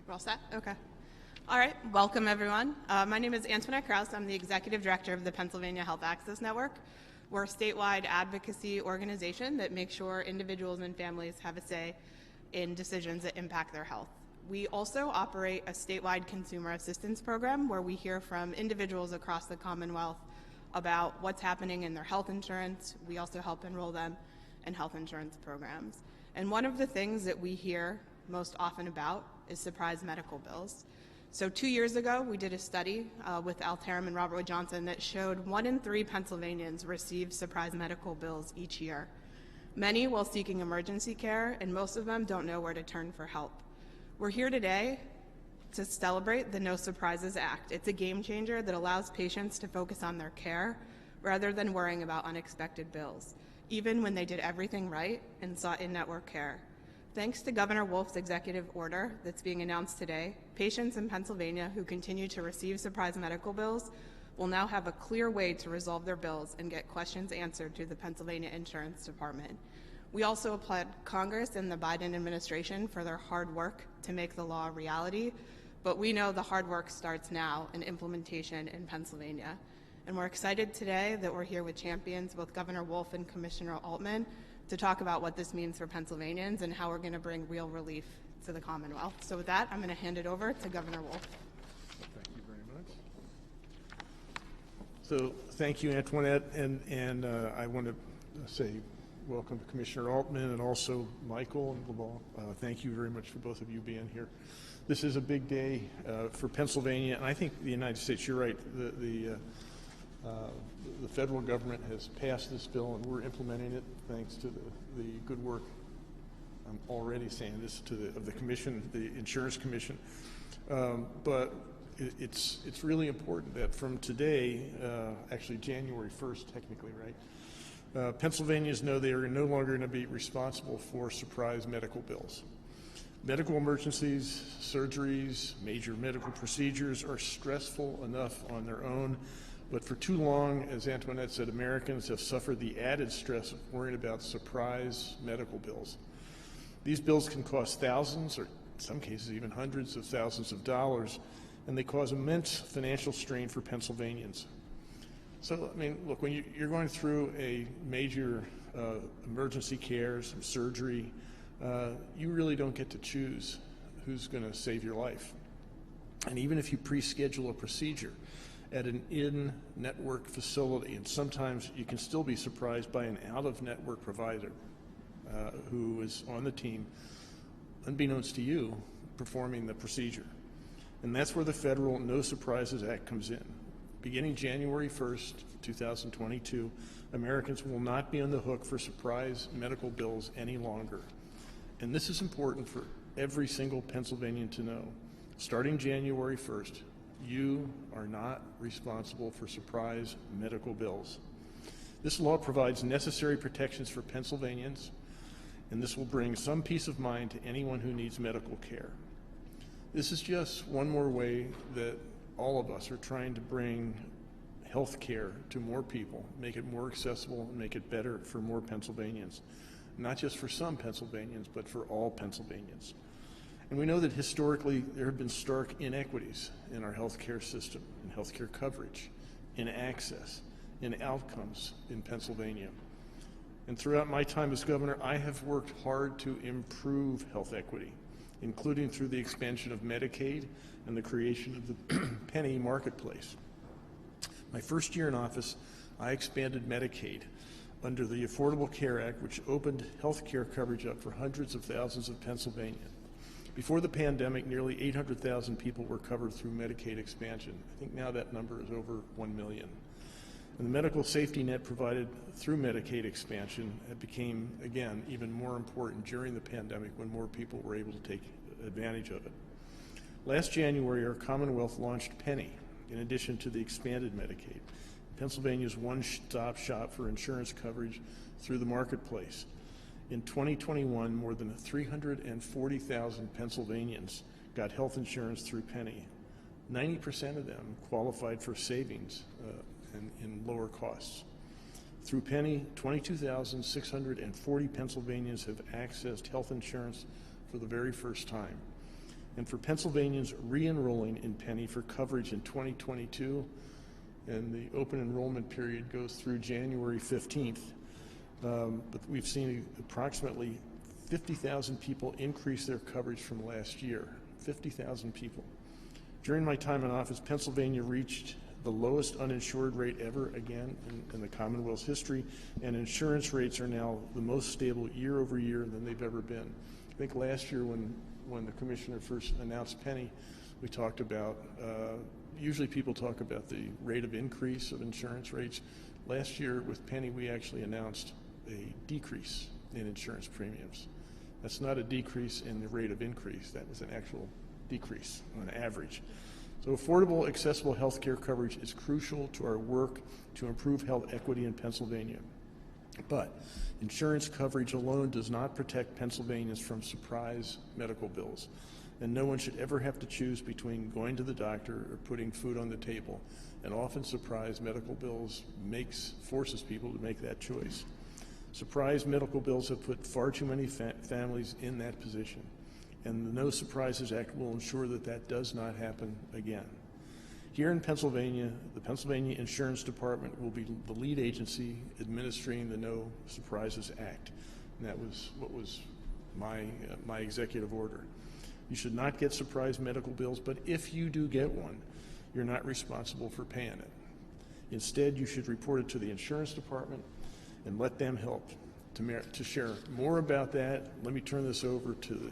We're all set? Okay. All right. Welcome, everyone. My name is Antoinette Krause. I'm the Executive Director of the Pennsylvania Health Access Network. We're a statewide advocacy organization that makes sure individuals and families have a say in decisions that impact their health. We also operate a statewide consumer assistance program where we hear from individuals across the Commonwealth about what's happening in their health insurance. We also help enroll them in health insurance programs. And one of the things that we hear most often about is surprise medical bills. So 2 years ago, we did a study with Altman and Robert Wood Johnson that showed 1 in 3 Pennsylvanians receive surprise medical bills each year. Many while seeking emergency care, and most of them don't know where to turn for help. We're here today to celebrate the No Surprises Act. It's a game changer that allows patients to focus on their care rather than worrying about unexpected bills, even when they did everything right and sought in-network care. Thanks to Governor Wolf's executive order that's being announced today, patients in Pennsylvania who continue to receive surprise medical bills will now have a clear way to resolve their bills and get questions answered through the Pennsylvania Insurance Department. We also applaud Congress and the Biden administration for their hard work to make the law a reality, but we know the hard work starts now in implementation in Pennsylvania. And we're excited today that we're here with champions, both Governor Wolf and Commissioner Altman, to talk about what this means for Pennsylvanians and how we're going to bring real relief to the Commonwealth. So with that, I'm going to hand it over to Governor Wolf. Thank you very much. So thank you, Antoinette, and I want to say welcome to Commissioner Altman and also Michael and Laval. Thank you very much for both of you being here. This is a big day for Pennsylvania, and I think the United States. You're right. The federal government has passed this bill, and we're implementing it thanks to the good work. I'm already saying this to the commission, the Insurance Commission, but it's really important that from today, actually January 1st, technically, right? Pennsylvanians know they are no longer going to be responsible for surprise medical bills. Medical emergencies, surgeries, major medical procedures are stressful enough on their own. But for too long, as Antoinette said, Americans have suffered the added stress of worrying about surprise medical bills. These bills can cost thousands, or in some cases even hundreds of thousands of dollars, and they cause immense financial strain for Pennsylvanians. So, I mean, look, when you're going through a major emergency care, some surgery, you really don't get to choose who's going to save your life. And even if you pre-schedule a procedure at an in-network facility, and sometimes you can still be surprised by an out-of-network provider who is on the team, unbeknownst to you, performing the procedure. And that's where the federal No Surprises Act comes in. Beginning January 1st, 2022, Americans will not be on the hook for surprise medical bills any longer. And this is important for every single Pennsylvanian to know. Starting January 1st, you are not responsible for surprise medical bills. This law provides necessary protections for Pennsylvanians, and this will bring some peace of mind to anyone who needs medical care. This is just one more way that all of us are trying to bring health care to more people, make it more accessible, and make it better for more Pennsylvanians. Not just for some Pennsylvanians, but for all Pennsylvanians. And we know that historically there have been stark inequities in our healthcare system, in healthcare coverage, in access, in outcomes in Pennsylvania. And throughout my time as governor, I have worked hard to improve health equity, including through the expansion of Medicaid and the creation of the penny marketplace. My first year in office, I expanded Medicaid under the Affordable Care Act, which opened health care coverage up for hundreds of thousands of Pennsylvanians. Before the pandemic, nearly 800,000 people were covered through Medicaid expansion. I think now that number is over 1 million. And the medical safety net provided through Medicaid expansion became, again, even more important during the pandemic when more people were able to take advantage of it. Last January, our Commonwealth launched Penny, in addition to the expanded Medicaid, Pennsylvania's one-stop shop for insurance coverage through the marketplace. In 2021, more than 340,000 Pennsylvanians got health insurance through Penny. 90% of them qualified for savings and lower costs. Through Penny, 22,640 Pennsylvanians have accessed health insurance for the very first time. and for Pennsylvanians re-enrolling in Penny for coverage in 2022, and the open enrollment period goes through January 15th. But we've seen approximately 50,000 people increase their coverage from last year. 50,000 people. During my time in office, Pennsylvania reached the lowest uninsured rate ever again in the Commonwealth's history, and insurance rates are now the most stable year over year than they've ever been. I think last year when the commissioner first announced Penny, we talked about, usually people talk about the rate of increase of insurance rates. Last year with Penny, we actually announced a decrease in insurance premiums. That's not a decrease in the rate of increase. That was an actual decrease on average. So affordable, accessible health care coverage is crucial to our work to improve health equity in Pennsylvania. But insurance coverage alone does not protect Pennsylvanians from surprise medical bills. And no one should ever have to choose between going to the doctor or putting food on the table. And often surprise medical bills forces people to make that choice. Surprise medical bills have put far too many families in that position. And the No Surprises Act will ensure that that does not happen again. Here in Pennsylvania, the Pennsylvania Insurance Department will be the lead agency administering the No Surprises Act. And that was what was my executive order. You should not get surprise medical bills, but if you do get one, you're not responsible for paying it. Instead, you should report it to the insurance department and let them help. To share more about that, let me turn this over to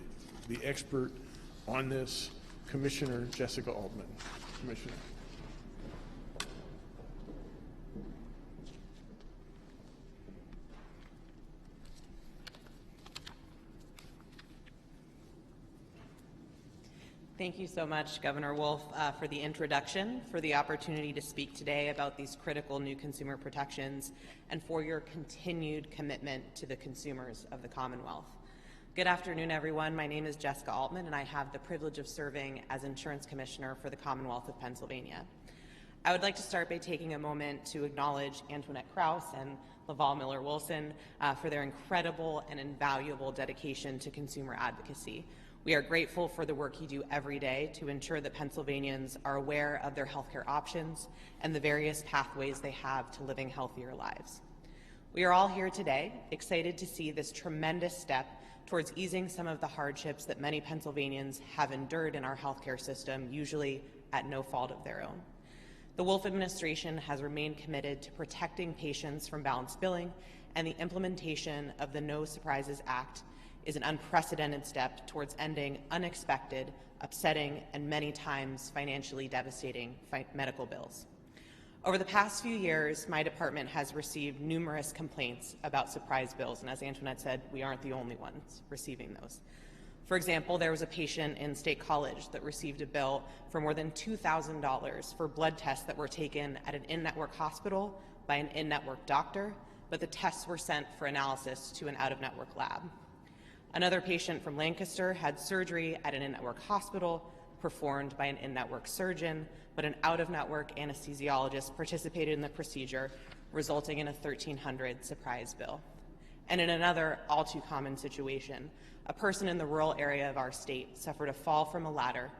the expert on this, Commissioner Jessica Altman. Commissioner. Thank you so much, Governor Wolf, for the introduction, for the opportunity to speak today about these critical new consumer protections, and for your continued commitment to the consumers of the Commonwealth. Good afternoon, everyone. My name is Jessica Altman, and I have the privilege of serving as Insurance Commissioner for the Commonwealth of Pennsylvania. I would like to start by taking a moment to acknowledge Antoinette Krause and Laval Miller-Wilson for their incredible and invaluable dedication to consumer advocacy. We are grateful for the work you do every day to ensure that Pennsylvanians are aware of their healthcare options and the various pathways they have to living healthier lives. We are all here today excited to see this tremendous step towards easing some of the hardships that many Pennsylvanians have endured in our healthcare system, usually at no fault of their own. The Wolf administration has remained committed to protecting patients from balanced billing, and the implementation of the No Surprises Act is an unprecedented step towards ending unexpected, upsetting, and many times financially devastating medical bills. Over the past few years, my department has received numerous complaints about surprise bills, and as Antoinette said, we aren't the only ones receiving those. For example, there was a patient in State College that received a bill for more than $2,000 for blood tests that were taken at an in-network hospital by an in-network doctor, but the tests were sent for analysis to an out-of-network lab. Another patient from Lancaster had surgery at an in-network hospital performed by an in-network surgeon, but an out-of-network anesthesiologist participated in the procedure, resulting in a $1,300 surprise bill. And in another all-too-common situation, a person in the rural area of our state suffered a fall from a ladder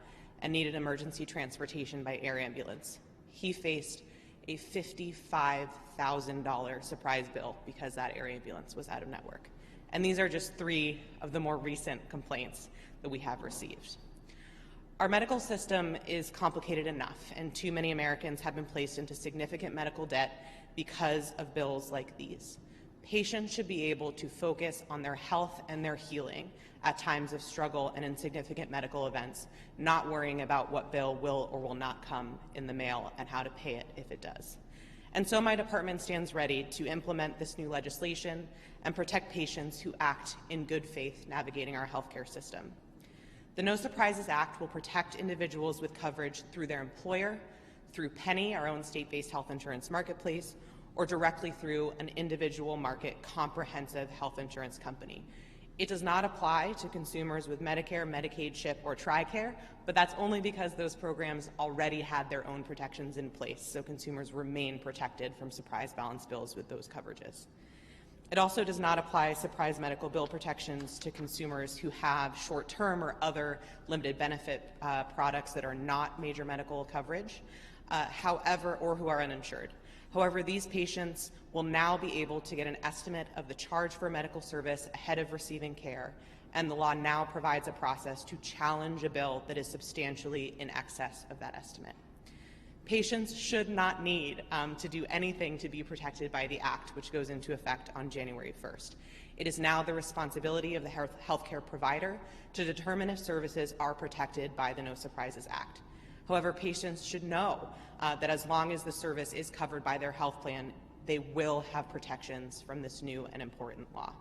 and needed emergency transportation by air ambulance. He faced a $55,000 surprise bill because that air ambulance was out of network. And these are just three of the more recent complaints that we have received. Our medical system is complicated enough, and too many Americans have been placed into significant medical debt because of bills like these. Patients should be able to focus on their health and their healing at times of struggle and in significant medical events, not worrying about what bill will or will not come in the mail and how to pay it if it does. And so my department stands ready to implement this new legislation and protect patients who act in good faith navigating our healthcare system. The No Surprises Act will protect individuals with coverage through their employer, through Penny, our own state-based health insurance marketplace, or directly through an individual market comprehensive health insurance company. It does not apply to consumers with Medicare, Medicaid, CHIP, or TRICARE, but that's only because those programs already had their own protections in place, so consumers remain protected from surprise balance bills with those coverages. It also does not apply surprise medical bill protections to consumers who have short-term or other limited benefit products that are not major medical coverage, or who are uninsured. However, these patients will now be able to get an estimate of the charge for a medical service ahead of receiving care, and the law now provides a process to challenge a bill that is substantially in excess of that estimate. Patients should not need to do anything to be protected by the Act, which goes into effect on January 1st. It is now the responsibility of the healthcare provider to determine if services are protected by the No Surprises Act. However, patients should know that as long as the service is covered by their health plan, they will have protections from this new and important law.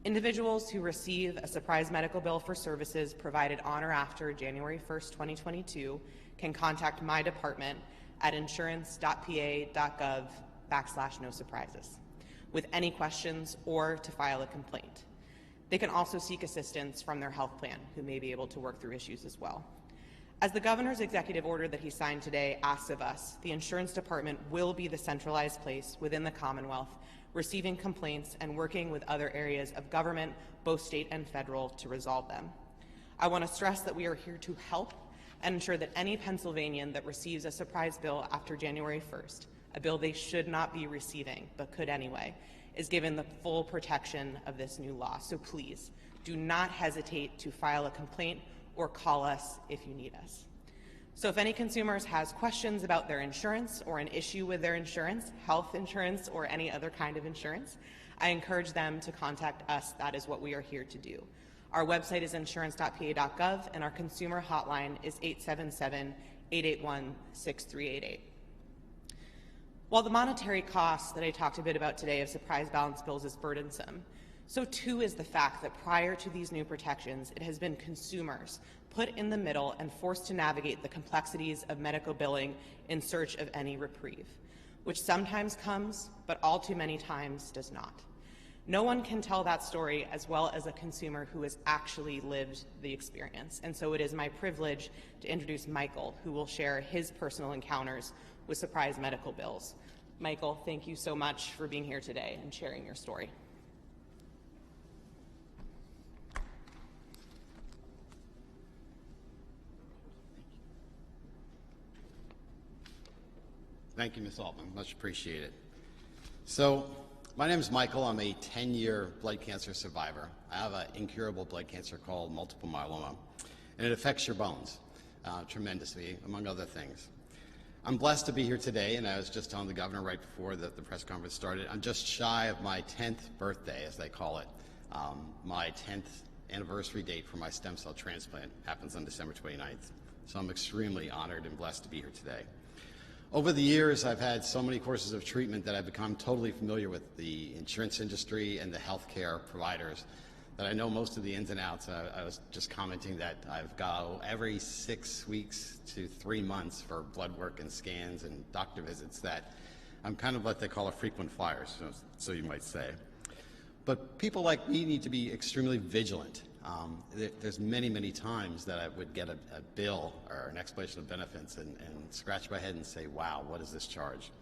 Individuals who receive a surprise medical bill for services provided on or after January 1st, 2022 can contact my department at insurance.pa.gov/no surprises with any questions or to file a complaint. They can also seek assistance from their health plan, who may be able to work through issues as well. As the governor's executive order that he signed today asks of us, the insurance department will be the centralized place within the Commonwealth, receiving complaints and working with other areas of government, both state and federal, to resolve them. I want to stress that we are here to help and ensure that any Pennsylvanian that receives a surprise bill after January 1st, a bill they should not be receiving but could anyway, is given the full protection of this new law. So please, do not hesitate to file a complaint or call us if you need us. So if any consumers has questions about their insurance or an issue with their insurance, health insurance or any other kind of insurance, I encourage them to contact us. That is what we are here to do. Our website is insurance.pa.gov and our consumer hotline is 877-881-6388. While the monetary cost that I talked a bit about today of surprise balance bills is burdensome, so too is the fact that prior to these new protections, it has been consumers put in the middle and forced to navigate the complexities of medical billing in search of any reprieve, which sometimes comes, but all too many times does not. No one can tell that story as well as a consumer who has actually lived the experience, and so it is my privilege to introduce Michael, who will share his personal encounters with surprise medical bills. Michael, thank you so much for being here today and sharing your story. Thank you, Ms. Altman. Much appreciated. So, my name is Michael. I'm a 10-year blood cancer survivor. I have an incurable blood cancer called multiple myeloma, and it affects your bones tremendously, among other things. I'm blessed to be here today, and I was just telling the governor right before the press conference started, I'm just shy of my 10th birthday, as they call it. My 10th anniversary date for my stem cell transplant happens on December 29th. So I'm extremely honored and blessed to be here today. Over the years, I've had so many courses of treatment that I've become totally familiar with the insurance industry and the healthcare providers that I know most of the ins and outs. I was just commenting that I've got every 6 weeks to 3 months for blood work and scans and doctor visits that I'm kind of what they call a frequent flyer, so you might say. But people like me need to be extremely vigilant. There's many, many times that I would get a bill or an explanation of benefits and scratch my head and say, wow, what is this charge?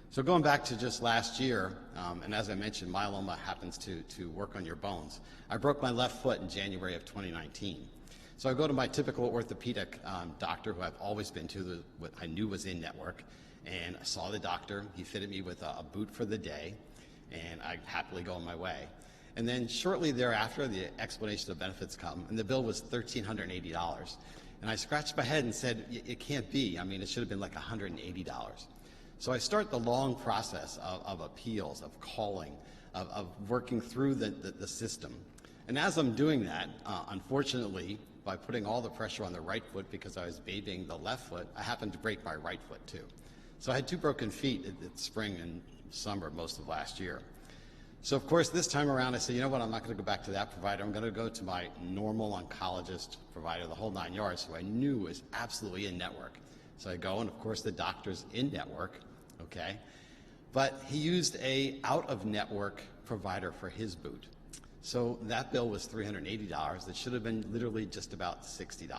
So going back to just last year, and as I mentioned, myeloma happens to work on your bones. I broke my left foot in January of 2019. So I go to my typical orthopedic doctor, who I've always been to, what I knew was in network, and I saw the doctor. He fitted me with a boot for the day, and I happily go on my way. And then shortly thereafter, the explanation of benefits come, and the bill was $1,380. And I scratched my head and said, it can't be. I mean, it should have been like $180. So I start the long process of appeals, of calling, of working through the system. And as I'm doing that, unfortunately, by putting all the pressure on the right foot because I was babying the left foot, I happened to break my right foot too. So I had 2 broken feet at spring and summer most of last year. So of course, this time around, I said, you know what, I'm not going to go back to that provider. I'm going to go to my normal oncologist provider, the whole 9 yards, who I knew was absolutely in network. So I go, and of course, the doctor's in network, okay? But he used a out-of-network provider for his boot. So that bill was $380. It should have been literally just about $60.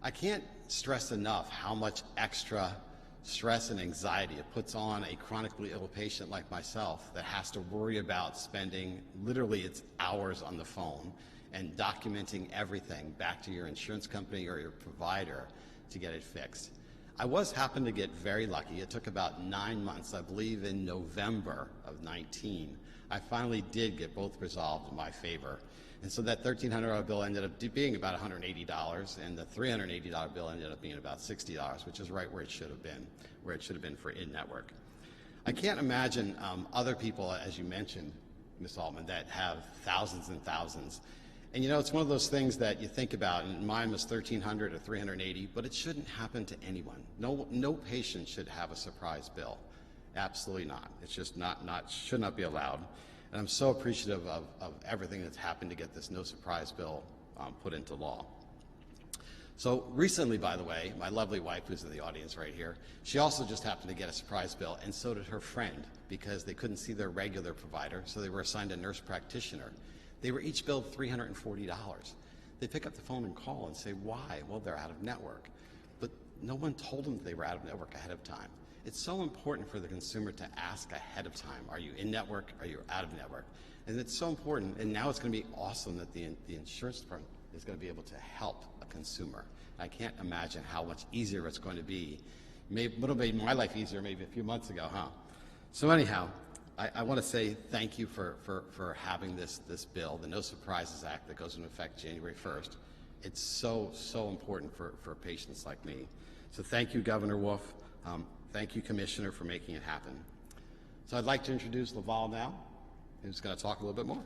I can't stress enough how much extra stress and anxiety it puts on a chronically ill patient like myself that has to worry about spending literally its hours on the phone and documenting everything back to your insurance company or your provider to get it fixed. I happened to get very lucky. It took about 9 months, I believe in November of 19. I finally did get both resolved in my favor. And so that $1,300 bill ended up being about $180, and the $380 bill ended up being about $60, which is right where it should have been for in-network. I can't imagine other people, as you mentioned, Ms. Altman, that have thousands and thousands. And you know, it's one of those things that you think about, and mine was $1,300 or $380, but it shouldn't happen to anyone. No patient should have a surprise bill. Absolutely not. It's just should not be allowed. And I'm so appreciative of everything that's happened to get this no surprise bill put into law. So recently, by the way, my lovely wife, who's in the audience right here, she also just happened to get a surprise bill, and so did her friend, because they couldn't see their regular provider, so they were assigned a nurse practitioner. They were each billed $340. They pick up the phone and call and say, why? Well, they're out of network. But no one told them they were out of network ahead of time. It's so important for the consumer to ask ahead of time, are you in network, are you out of network? And it's so important, and now it's going to be awesome that the insurance department is going to be able to help a consumer. I can't imagine how much easier it's going to be. It would have made my life easier maybe a few months ago, huh? So anyhow, I want to say thank you for having this bill, the No Surprises Act that goes into effect January 1st. It's so important for patients like me. So thank you, Governor Wolf. Thank you, Commissioner, for making it happen. So I'd like to introduce Laval now, who's going to talk a little bit more.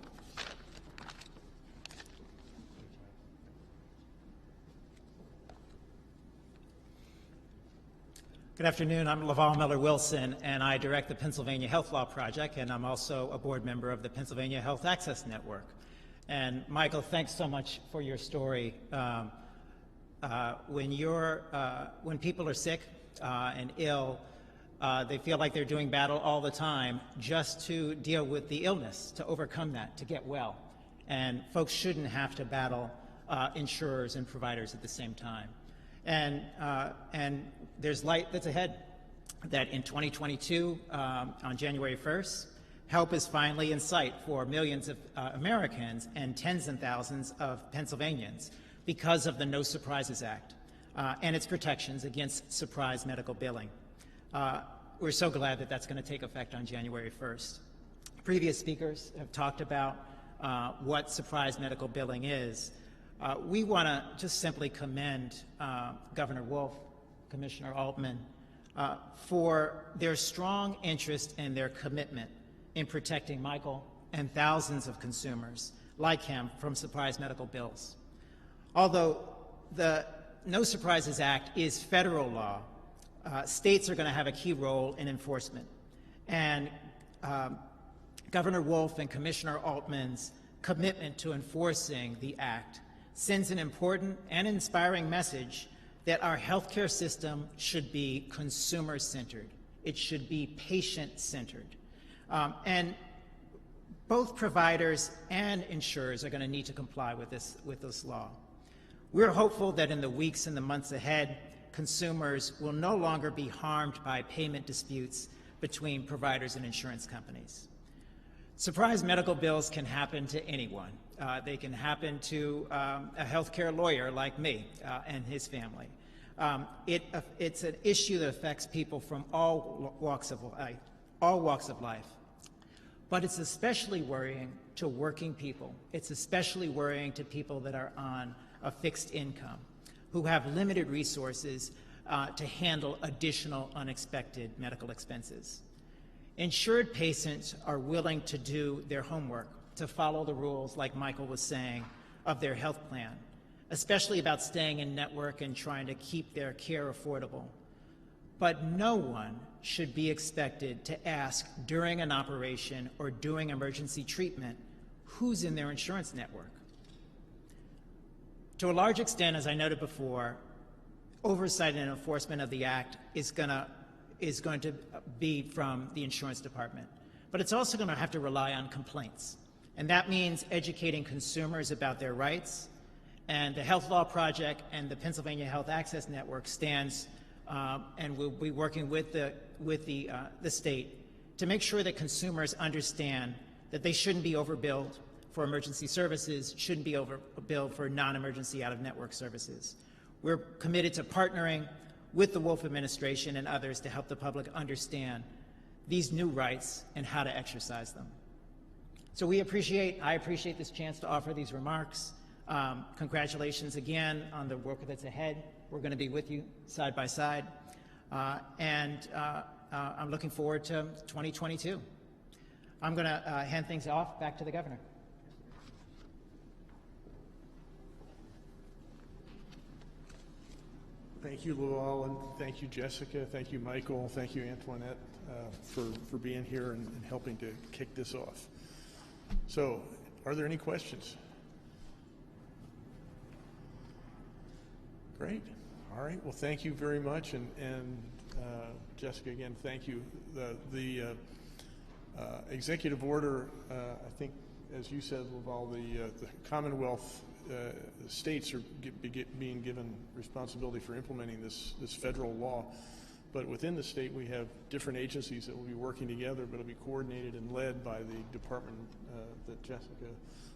Good afternoon. I'm Laval Miller-Wilson, and I direct the Pennsylvania Health Law Project, and I'm also a board member of the Pennsylvania Health Access Network. And Michael, thanks so much for your story. When people are sick and ill, they feel like they're doing battle all the time just to deal with the illness, to overcome that, to get well. And folks shouldn't have to battle insurers and providers at the same time. And there's light that's ahead, that in 2022, on January 1st, help is finally in sight for millions of Americans and tens and thousands of Pennsylvanians because of the No Surprises Act and its protections against surprise medical billing. We're so glad that that's going to take effect on January 1st. Previous speakers have talked about what surprise medical billing is. We want to just simply commend Governor Wolf, Commissioner Altman, for their strong interest and their commitment in protecting Michael and thousands of consumers like him from surprise medical bills. Although the No Surprises Act is federal law, states are going to have a key role in enforcement. And Governor Wolf and Commissioner Altman's commitment to enforcing the act sends an important and inspiring message that our healthcare system should be consumer-centered. It should be patient-centered. And both providers and insurers are going to need to comply with this law. We're hopeful that in the weeks and the months ahead, consumers will no longer be harmed by payment disputes between providers and insurance companies. Surprise medical bills can happen to anyone. They can happen to a healthcare lawyer like me and his family. It's an issue that affects people from all walks of life. But it's especially worrying to working people. It's especially worrying to people that are on a fixed income, who have limited resources to handle additional unexpected medical expenses. Insured patients are willing to do their homework, to follow the rules, like Michael was saying, of their health plan, especially about staying in network and trying to keep their care affordable. But no one should be expected to ask during an operation or during emergency treatment who's in their insurance network. To a large extent, as I noted before, oversight and enforcement of the Act is going to be from the insurance department. But it's also going to have to rely on complaints. And that means educating consumers about their rights. And the Health Law Project and the Pennsylvania Health Access Network stands and we'll be working with the state to make sure that consumers understand that they shouldn't be overbilled for emergency services, shouldn't be overbilled for non-emergency out-of-network services. We're committed to partnering with the Wolf administration and others to help the public understand these new rights and how to exercise them. So I appreciate this chance to offer these remarks. Congratulations again on the work that's ahead. We're going to be with you side by side. I'm looking forward to 2022. I'm going to hand things off back to the governor. Thank you, Laval, and thank you, Jessica. Thank you, Michael. Thank you, Antoinette, for being here and helping to kick this off. So, are there any questions? Great. All right. Well, thank you very much, and Jessica, again, thank you. The executive order, I think, as you said, Laval, the Commonwealth states are being given responsibility for implementing this federal law, but within the state we have different agencies that will be working together, but it'll be coordinated and led by the department that Jessica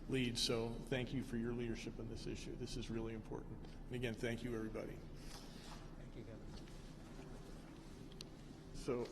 leads. So thank you for your leadership on this issue. This is really important. And again, thank you, everybody. Thank you, Governor. So